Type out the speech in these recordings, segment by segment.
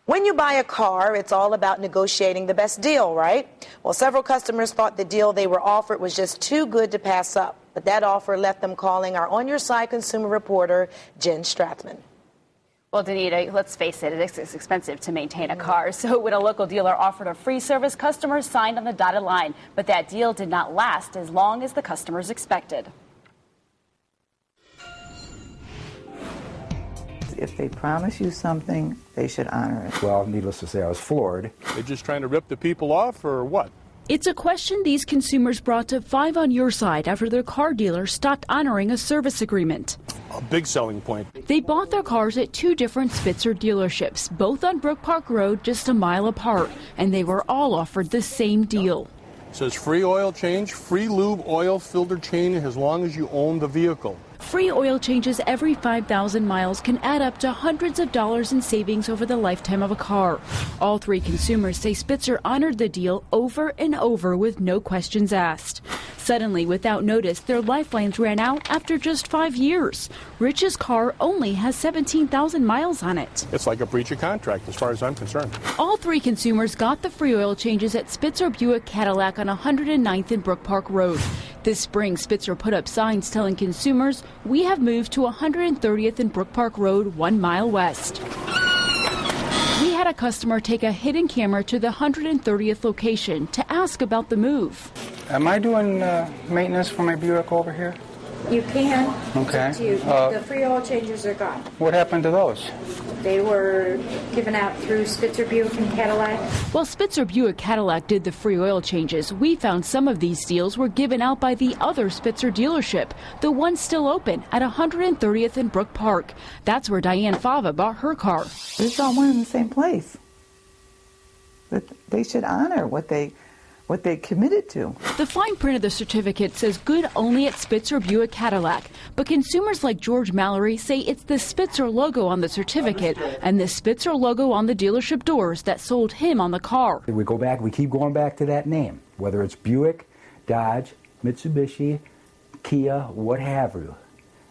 When you buy a car, it's all about negotiating the best deal, right? Well, several customers thought the deal they were offered was just too good to pass up. But that offer left them calling our On Your Side consumer reporter, Jen Strathman. Well, Danita, let's face it, it's expensive to maintain a car. So when a local dealer offered a free service, customers signed on the dotted line. But that deal did not last as long as the customers expected. If they promise you something, they should honor it. Well, needless to say, I was floored. They're just trying to rip the people off, or what? It's a question these consumers brought to 5 on Your Side after their car dealer stopped honoring a service agreement. A big selling point. They bought their cars at 2 different Spitzer dealerships, both on Brook Park Road, just a mile apart, and they were all offered the same deal. It says free oil change, free lube oil filter change as long as you own the vehicle. Free oil changes every 5,000 miles can add up to hundreds of dollars in savings over the lifetime of a car. All 3 consumers say Spitzer honored the deal over and over with no questions asked. Suddenly, without notice, their lifelines ran out after just 5 years. Rich's car only has 17,000 miles on it. It's like a breach of contract as far as I'm concerned. All 3 consumers got the free oil changes at Spitzer Buick Cadillac on 109th and Brook Park Road. This spring, Spitzer put up signs telling consumers, "We have moved to 130th and Brook Park Road, 1 mile west." We had a customer take a hidden camera to the 130th location to ask about the move. Am I doing maintenance for my Buick over here? You can. Okay. The free oil changes are gone. What happened to those? They were given out through Spitzer Buick and Cadillac. While Spitzer Buick Cadillac did the free oil changes, we found some of these deals were given out by the other Spitzer dealership, the one still open at 130th and Brook Park. That's where Diane Fava bought her car. It's all one in the same place. But they should honor what they committed to. The fine print of the certificate says good only at Spitzer Buick Cadillac, but consumers like George Mallory say it's the Spitzer logo on the certificate and the Spitzer logo on the dealership doors that sold him on the car. We keep going back to that name, whether it's Buick, Dodge, Mitsubishi, Kia, what have you.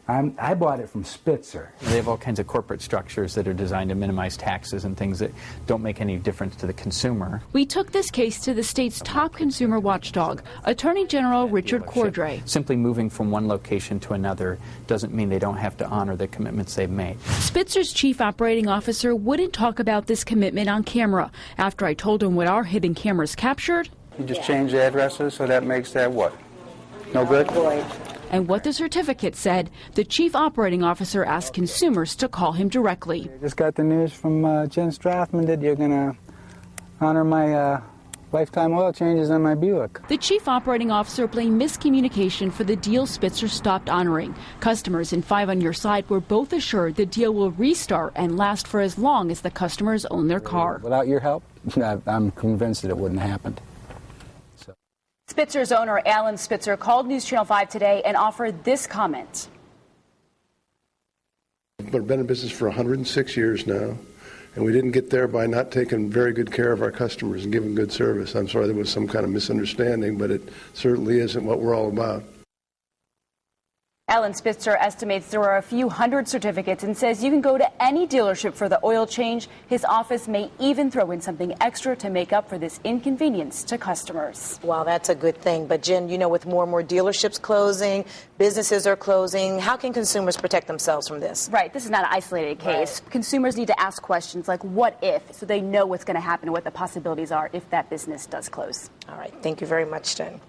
I bought it from Spitzer. They have all kinds of corporate structures that are designed to minimize taxes and things that don't make any difference to the consumer. We took this case to the state's top consumer watchdog, Attorney General Richard Cordray. Simply moving from one location to another doesn't mean they don't have to honor the commitments they've made. Spitzer's chief operating officer wouldn't talk about this commitment on camera. After I told him what our hidden cameras captured. You just change the addresses, so that makes that what? No good? And what the certificate said, the chief operating officer asked consumers to call him directly. I just got the news from Jen Strathman that you're going to honor my lifetime oil changes on my Buick. The chief operating officer blamed miscommunication for the deal Spitzer stopped honoring. Customers in 5 on Your Side were both assured the deal will restart and last for as long as the customers own their car. Without your help, I'm convinced that it wouldn't have happened. Spitzer's owner, Alan Spitzer, called News Channel 5 today and offered this comment. We've been in business for 106 years now, and we didn't get there by not taking very good care of our customers and giving good service. I'm sorry there was some kind of misunderstanding, but it certainly isn't what we're all about. Alan Spitzer estimates there are a few hundred certificates and says you can go to any dealership for the oil change. His office may even throw in something extra to make up for this inconvenience to customers. Wow, that's a good thing. But Jen, you know, with more and more dealerships closing, businesses are closing, how can consumers protect themselves from this? Right. This is not an isolated case. Right. Consumers need to ask questions like what if, so they know what's going to happen and what the possibilities are if that business does close. All right. Thank you very much, Jen.